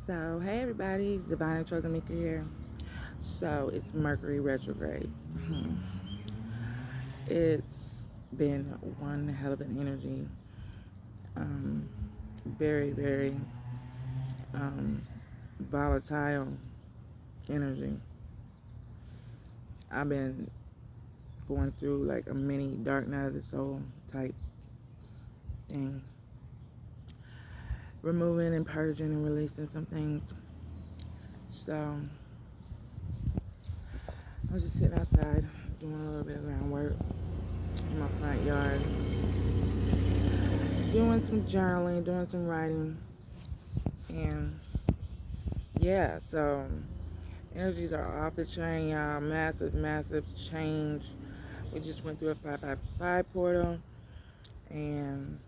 So, hey everybody, Divine and Chosen Mika here. So, it's Mercury retrograde. It's been one hell of an energy. Um, very, very volatile energy. I've been going through like a mini dark night of the soul type thing. Removing and purging and releasing some things. So, I was just sitting outside doing a little bit of groundwork in my front yard, doing some journaling, doing some writing, and yeah, so energies are off the chain, y'all. Massive, massive change. We just went through a 555 portal, and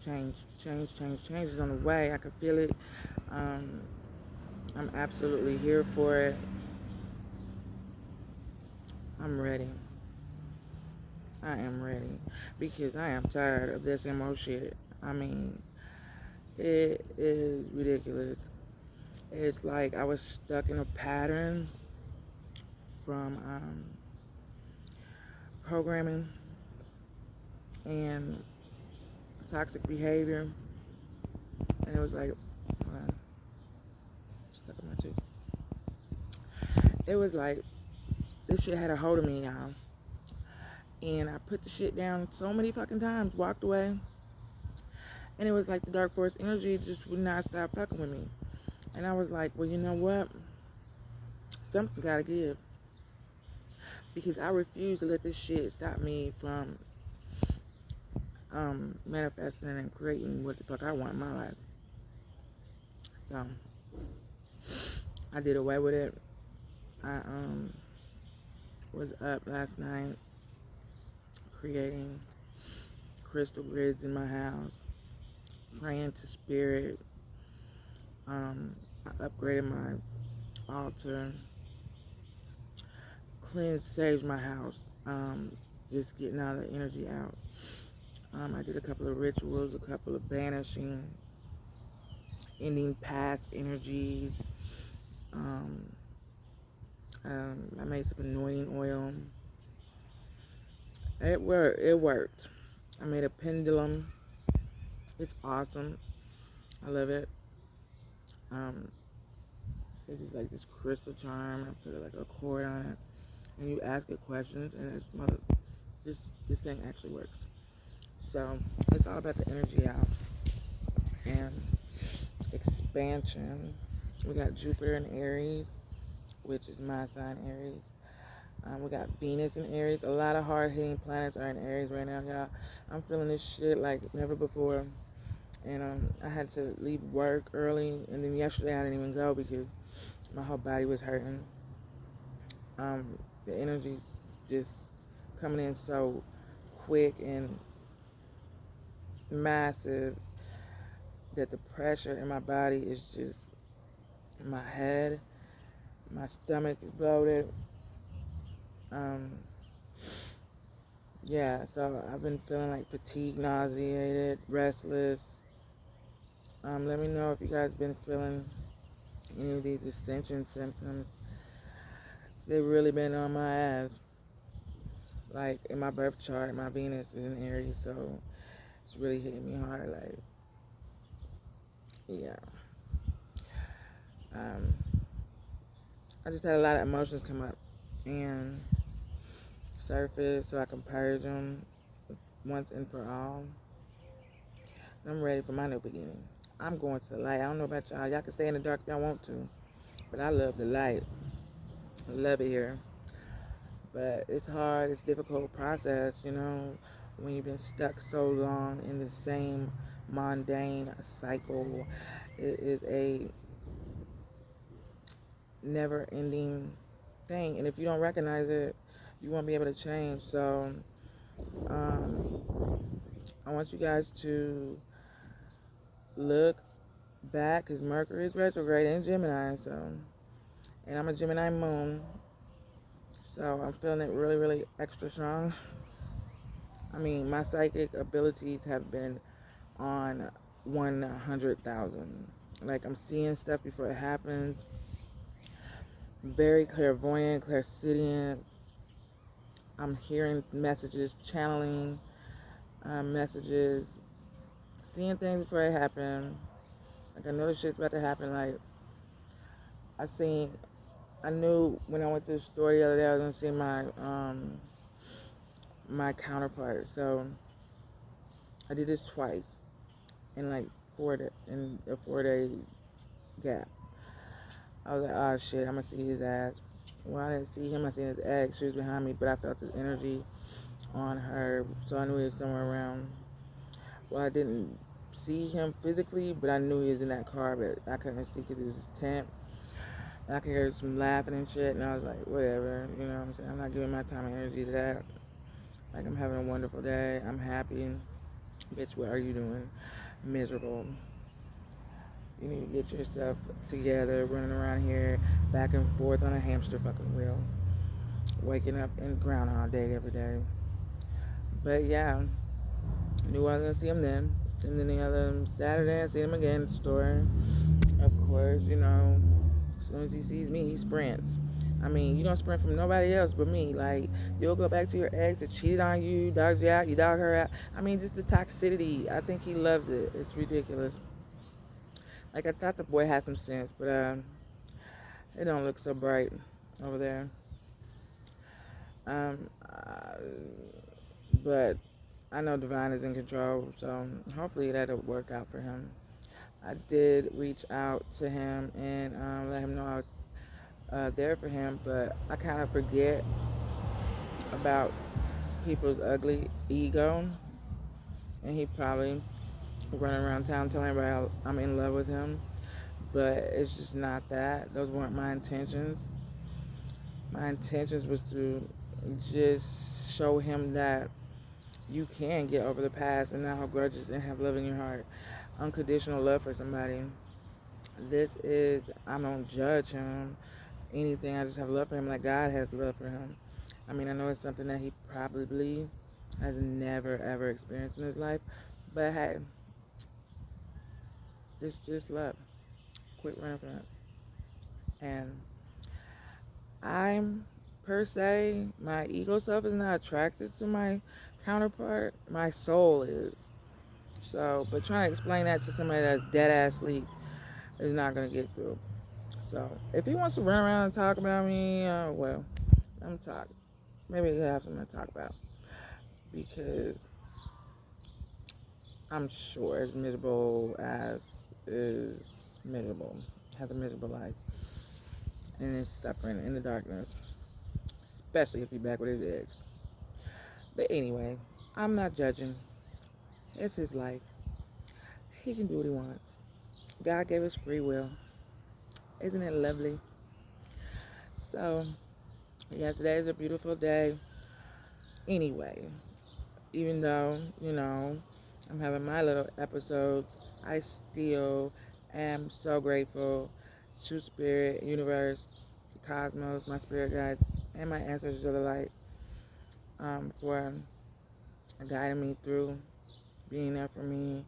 change is on the way. I can feel it. I'm absolutely here for it. I'm ready. I am ready because I am tired of this MO shit. I mean, it is ridiculous. It's like I was stuck in a pattern from programming and toxic behavior, and it was like, stuck in my tooth. It was like this shit had a hold of me, y'all, and I put the shit down so many fucking times, walked away, and it was like the dark force energy just would not stop fucking with me, and I was like, well, you know what? Something gotta give. Because I refuse to let this shit stop me from manifesting and creating what the fuck I want in my life. So I did away with it. I was up last night creating crystal grids in my house, praying to spirit. I upgraded my altar, cleansed, saved my house. Just getting all the energy out. I did a couple of rituals, a couple of banishing, ending past energies. I made some anointing oil. It worked. I made a pendulum. It's awesome. I love it. It's just like this crystal charm. I put like a cord on it, and you ask it questions, and this thing actually works. So it's all about the energy out and expansion. We got Jupiter in Aries, which is my sign, Aries. We got Venus in Aries. A lot of hard-hitting planets are in Aries right now, y'all. I'm feeling this shit like never before. And I had to leave work early, and then yesterday I didn't even go because my whole body was hurting. The energy's just coming in so quick and massive that the pressure in my body is just my head, my stomach is bloated. Yeah, so I've been feeling like fatigued, nauseated, restless. Let me know if you guys been feeling any of these ascension symptoms. They've really been on my ass. Like in my birth chart, my Venus is in Aries, so it's really hitting me hard. Like, yeah. I just had a lot of emotions come up and surface so I can purge them once and for all. I'm ready for my new beginning. I'm going to the light. I don't know about y'all. Y'all can stay in the dark if y'all want to, but I love the light. I love it here. But it's hard. It's a difficult process, you know, when you've been stuck so long in the same mundane cycle. It is a never-ending thing, and if you don't recognize it, you won't be able to change. So I want you guys to look back, because Mercury is retrograde in Gemini, so, and I'm a Gemini moon, so I'm feeling it really, really extra strong. I mean, my psychic abilities have been on 100,000. Like, I'm seeing stuff before it happens. Very clairvoyant, clairsentient. I'm hearing messages, channeling messages, seeing things before it happen. Like, I know this shit's about to happen. Like, I knew when I went to the store the other day, I was gonna see my counterpart. So I did this twice in like in a 4-day gap. I was like, oh shit, I'm gonna see his ass. Well, I didn't see him. I seen his ex. She was behind me, but I felt his energy on her, so I knew he was somewhere around. Well, I didn't see him physically, but I knew he was in that car, but I couldn't see because it was his tent. And I could hear some laughing and shit, and I was like, whatever, you know what I'm saying? I'm not giving my time and energy to that. Like, I'm having a wonderful day. I'm happy. Bitch, what are you doing? Miserable. You need to get yourself together, running around here, back and forth on a hamster fucking wheel. Waking up in Groundhog Day every day. But yeah, knew I was gonna see him then. And then the other Saturday, I see him again at the store. Of course, you know, as soon as he sees me, he sprints. I mean, you don't sprint from nobody else but me. Like, you'll go back to your ex that cheated on you, dogged you out, you dog her out. I mean, just the toxicity. I think he loves it. It's ridiculous. Like, I thought the boy had some sense, but it don't look so bright over there. But I know Divine is in control, so hopefully that'll work out for him. I did reach out to him and let him know I was there for him, but I kind of forget about people's ugly ego, and he probably running around town telling everybody I'm in love with him, but it's just not that. Those weren't my intentions. My intentions was to just show him that you can get over the past and not hold grudges and have love in your heart. Unconditional love for somebody. I don't judge him, anything. I just have love for him like God has love for him. I mean, I know it's something that he probably has never, ever experienced in his life, but hey, it's just love. Quit running from it. And I'm, per se, my ego self is not attracted to my counterpart. My soul is. So, but trying to explain that to somebody that's dead ass sleep is not going to get through. So, if he wants to run around and talk about me, well, let him talk. Maybe he'll have something to talk about. Because I'm sure as miserable as is miserable, has a miserable life, and is suffering in the darkness, especially if he's back with his ex. But anyway, I'm not judging. It's his life. He can do what he wants. God gave us free will. Isn't it lovely? So, yeah, today is a beautiful day. Anyway, even though, you know, I'm having my little episodes, I still am so grateful to Spirit, Universe, the Cosmos, my spirit guides, and my ancestors of the light for guiding me through, being there for me,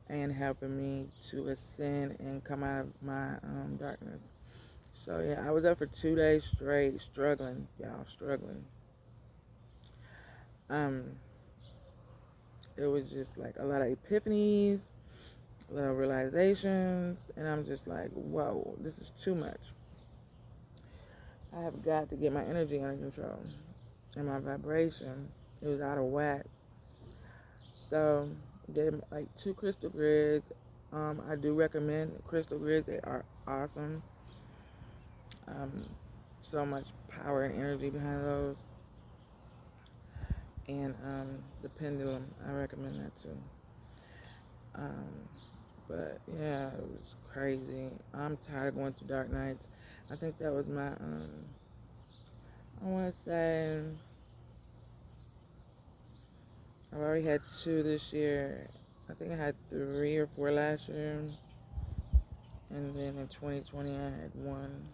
and helping me to ascend and come out of my darkness. So yeah, I was up for 2 days straight, struggling, y'all, struggling. It was just like a lot of epiphanies, a lot of realizations, and I'm just like, whoa, this is too much. I have got to get my energy under control, and my vibration, it was out of whack. So, did like 2 crystal grids. I do recommend crystal grids. They are awesome. So much power and energy behind those. And the pendulum, I recommend that too. But yeah, it was crazy. I'm tired of going through dark nights. I think that was my, I want to say, I've already had 2 this year. I think I had 3 or 4 last year. And then in 2020, I had 1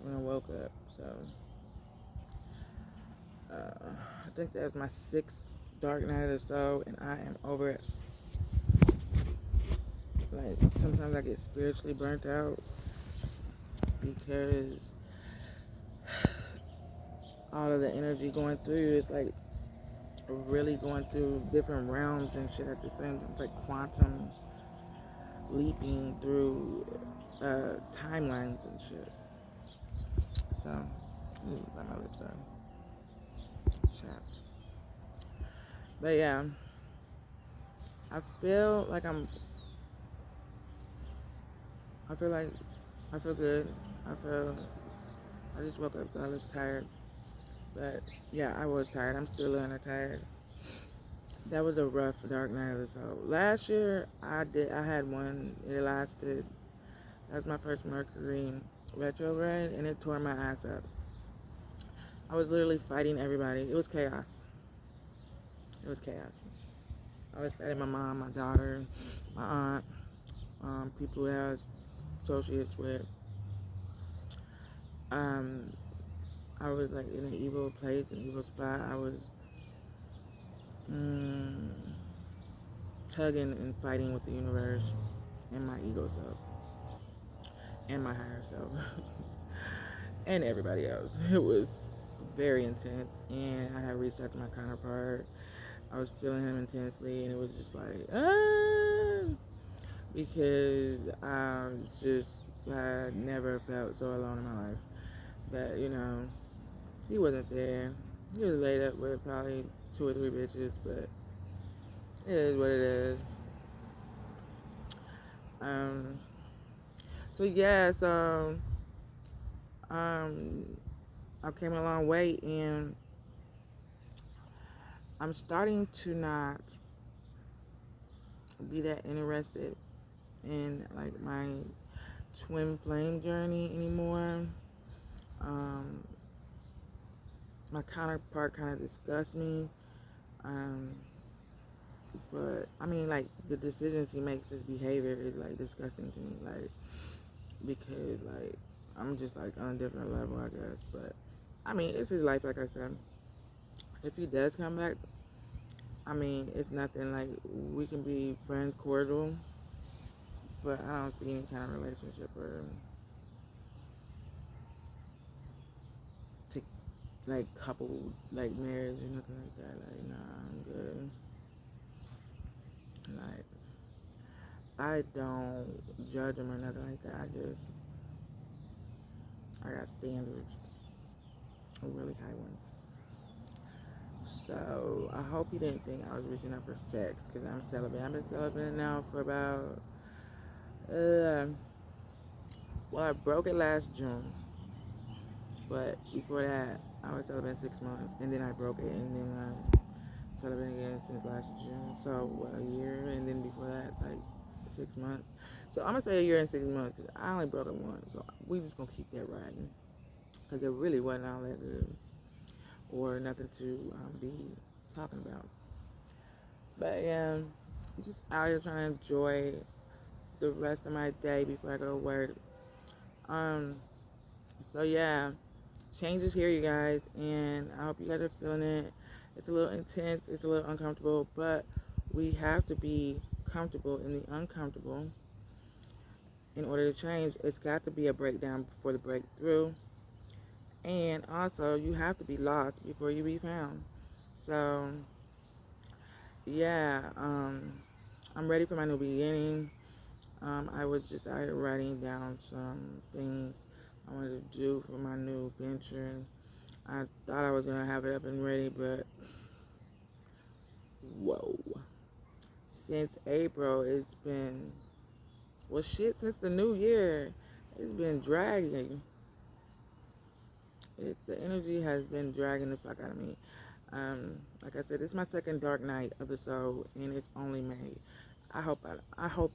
when I woke up. So, I think that was my 6th dark night or so, and I am over it. Like, sometimes I get spiritually burnt out because all of the energy going through you is like really going through different realms and shit at the same time. It's like quantum leaping through timelines and shit. So, let my lips are chapped. But yeah, I feel like I feel like I feel good. I just woke up, so I look tired. But yeah, I was tired. I'm still a little tired. That was a rough, dark night of the soul. Last year, I had one. It lasted. That was my first Mercury retrograde, and it tore my ass up. I was literally fighting everybody. It was chaos. It was chaos. I was fighting my mom, my daughter, my aunt, people that I was associates with. I was like in an evil place, an evil spot. I was tugging and fighting with the universe and my ego self and my higher self and everybody else. It was very intense, and I had reached out to my counterpart. I was feeling him intensely, and it was just like, because I had never felt so alone in my life. But, he wasn't there. He was laid up with probably 2 or 3 bitches, but it is what it is. So yeah, I came a long way, and I'm starting to not be that interested in like my twin flame journey anymore. My counterpart kind of disgusts me. But I mean, like, the decisions he makes, his behavior is like disgusting to me. Like, because like I'm just like on a different level, I guess. But I mean, it's his life, like I said. If he does come back, I mean, it's nothing. Like, we can be friends, cordial, but I don't see any kind of relationship or to like couple, like marriage or nothing like that. Like, nah, I'm good. Like, I don't judge him or nothing like that. I got standards, really high ones. So I hope he didn't think I was reaching out for sex, because I'm celibate. I've been celibate now for about, I broke it last June, but before that, I was celibate 6 months, and then I broke it, and then I'm celibate again since last June. So a year, and then before that, like 6 months. So I'm gonna say a year and 6 months, because I only broke it once. So we just gonna keep that riding, because it really wasn't all that good, or nothing to be talking about. But yeah, just out here trying to enjoy the rest of my day before I go to work. So yeah, change is here, you guys, and I hope you guys are feeling it. It's a little intense, it's a little uncomfortable, but we have to be comfortable in the uncomfortable in order to change. It's got to be a breakdown before the breakthrough, and also you have to be lost before you be found. So yeah, I'm ready for my new beginning. I was just out here writing down some things I wanted to do for my new venture. I thought I was going to have it up and ready, but whoa. Since April, it's been, since the new year, it's been dragging. The energy has been dragging the fuck out of me. Like I said, it's my second dark night of the soul, and it's only May. I hope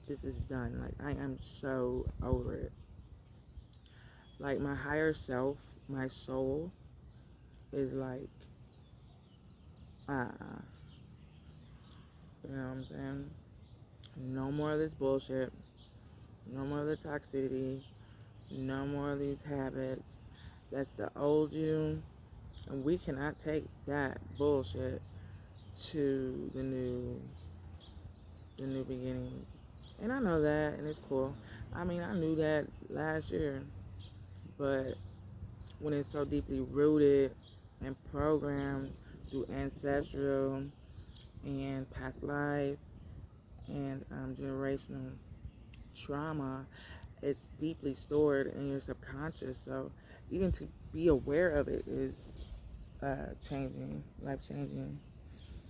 this is done. Like, I am so over it. Like, my higher self, my soul, is like, you know what I'm saying? No more of this bullshit. No more of the toxicity. No more of these habits. That's the old you. And we cannot take that bullshit to the new beginning. And I know that, and it's cool. I mean, I knew that last year, but when it's so deeply rooted and programmed through ancestral and past life and generational trauma, it's deeply stored in your subconscious. So even to be aware of it is changing, life changing.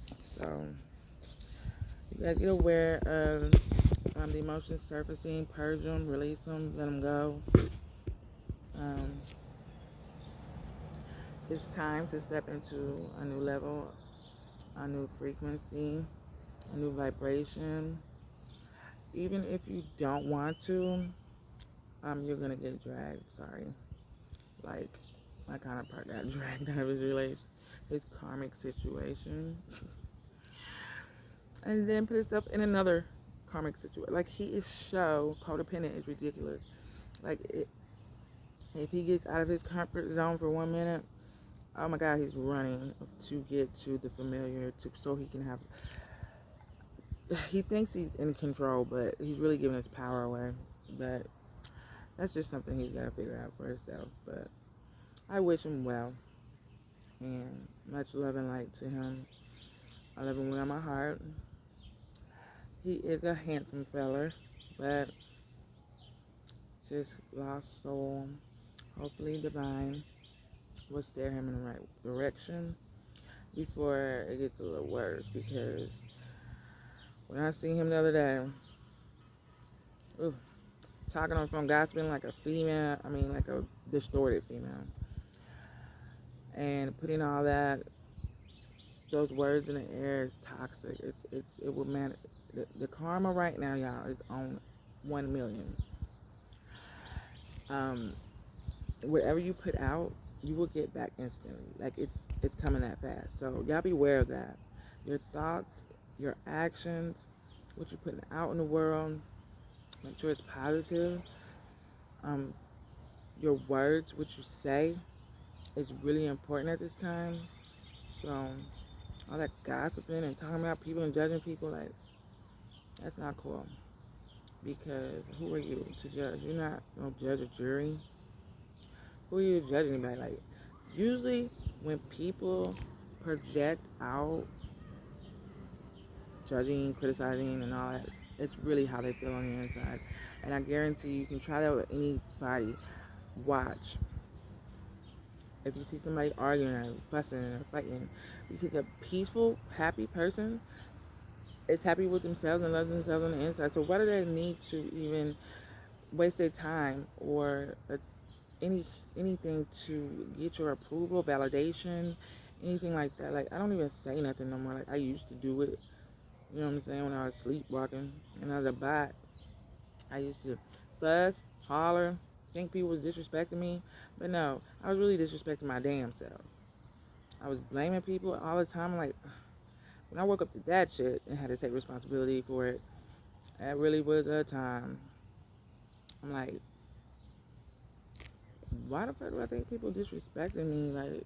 So you gotta get aware of the emotions surfacing, purge them, release them, let them go. Um, it's time to step into a new level, a new frequency, a new vibration. Even if you don't want to, you're gonna get dragged. Sorry, like my counterpart got dragged out of his karmic situation, and then put himself in another karmic situation. Like he is so codependent, it's ridiculous. Like if he gets out of his comfort zone for 1 minute, oh my God, he's running to get to the familiar, so he can have. He thinks he's in control, but he's really giving his power away. But that's just something he's got to figure out for himself. But I wish him well, and much love and light to him. I love him with all my heart. He is a handsome feller, but just lost soul. Hopefully divine will steer him in the right direction before it gets a little worse, because when I seen him the other day, talking on the phone, gossiping like a female, like a distorted female, and putting all those words in the air is toxic. It will the karma right now, y'all, is on 1 million. Whatever you put out, you will get back instantly. Like it's coming that fast. So y'all be aware of that. Your thoughts, your actions, what you're putting out in the world, make sure it's positive. Your words, what you say, is really important at this time. So all that gossiping and talking about people and judging people, like, that's not cool. Because who are you to judge? You're not no judge or jury. Who are you to judge anybody? Like, usually when people project out judging, criticizing, and all that, it's really how they feel on the inside. And I guarantee you can try that with anybody. Watch. If you see somebody arguing or fussing or fighting, because a peaceful, happy person is happy with themselves and loves themselves on the inside. So why do they need to even waste their time or anything to get your approval, validation, anything like that? Like, I don't even say nothing no more. Like, I used to do it. You know what I'm saying? When I was sleepwalking and I was a bot, I used to fuss, holler, think people was disrespecting me. But no, I was really disrespecting my damn self. I was blaming people all the time. Like, when I woke up to that shit and had to take responsibility for it, that really was a time. I'm like, why the fuck do I think people disrespecting me? Like,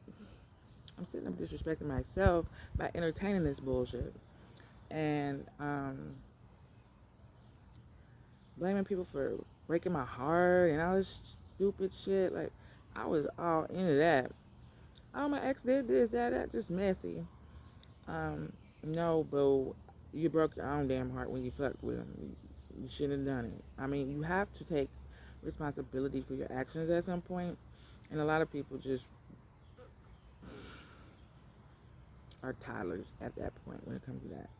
I'm sitting up disrespecting myself by entertaining this bullshit. And blaming people for breaking my heart and all this stupid shit. Like, I was all into that. Oh, my ex did this, that, just messy. No, boo, you broke your own damn heart when you fucked with him. You shouldn't have done it. I mean, you have to take responsibility for your actions at some point, and a lot of people just are toddlers at that point when it comes to that.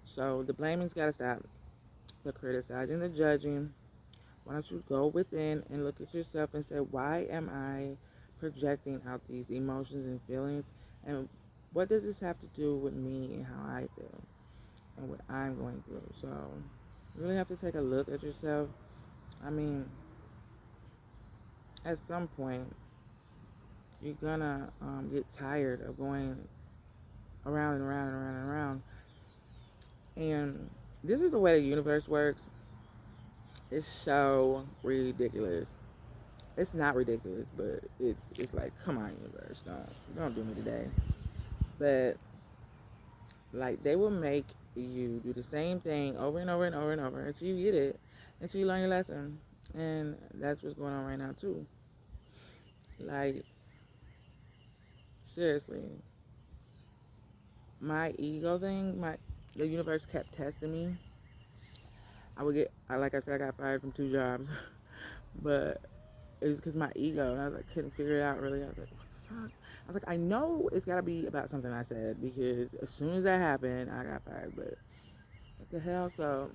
So the blaming's got to stop. The criticizing, the judging. Why don't you go within and look at yourself and say, why am I projecting out these emotions and feelings, and what does this have to do with me and how I feel and what I'm going through? So you really have to take a look at yourself. I mean, at some point, you're gonna get tired of going around and around and around and around. And this is the way the universe works. It's so ridiculous. It's not ridiculous, but it's like, come on, universe, don't do me today. But like, they will make you do the same thing over and over and over and over until you get it, until you learn your lesson. And that's what's going on right now too. Like, seriously, my ego thing, the universe kept testing me. Like I said, I got fired from 2 jobs, but it was because my ego, and I was like, couldn't figure it out really. I was like, what the fuck? I was like, I know it's got to be about something I said, because as soon as that happened, I got fired. But what the hell? So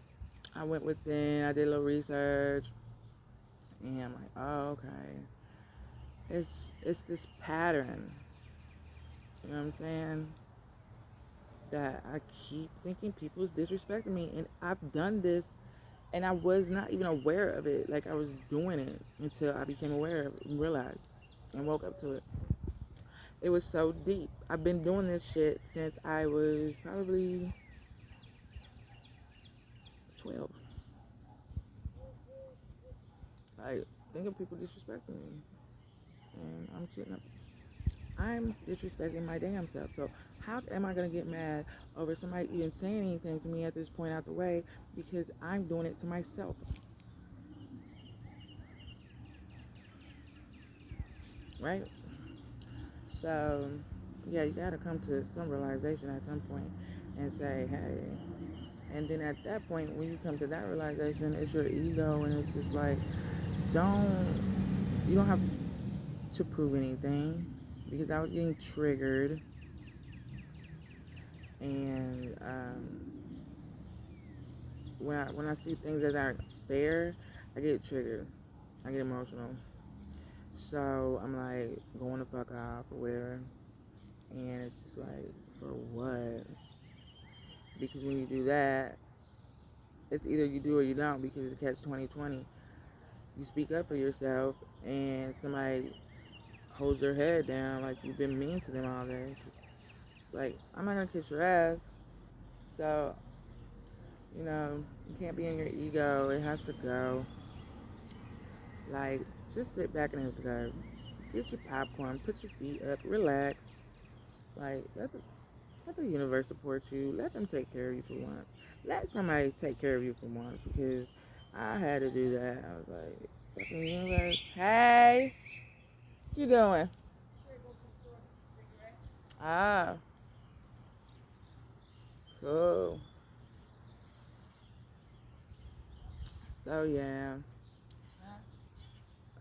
I went within, I did a little research, and I'm like, oh, okay. It's this pattern, you know what I'm saying, that I keep thinking people's disrespecting me, and I've done this, and I was not even aware of it. Like, I was doing it until I became aware of it and realized and woke up to it. It was so deep. I've been doing this shit since I was probably 12. Like, think of people disrespecting me, and I'm disrespecting my damn self. So how am I going to get mad over somebody even saying anything to me at this point out the way, because I'm doing it to myself? Right? So, yeah, you got to come to some realization at some point and say, hey. And then at that point, when you come to that realization, it's your ego, and it's just like, you don't have to prove anything, because I was getting triggered, and when I see things that aren't fair, I get triggered, I get emotional. So I'm like, going the fuck off or whatever, and it's just like, for what? Because when you do that, it's either you do or you don't, because it's catch 2020. You speak up for yourself, and somebody holds their head down like you've been mean to them all day. It's like, I'm not gonna kiss your ass. So, you can't be in your ego. It has to go. Like, just sit back and observe. Get your popcorn, put your feet up, relax. Like, let the universe support you. Let them take care of you for once. Let somebody take care of you for once, because I had to do that. I was like, fucking universe. Hey, what you doing? Ah, cool. So yeah,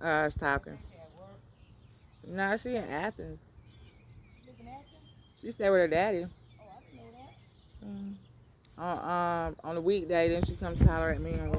I was talking. Nah, she in Athens. She stay with her daddy. Mm. On the weekday, then she comes to holler at me on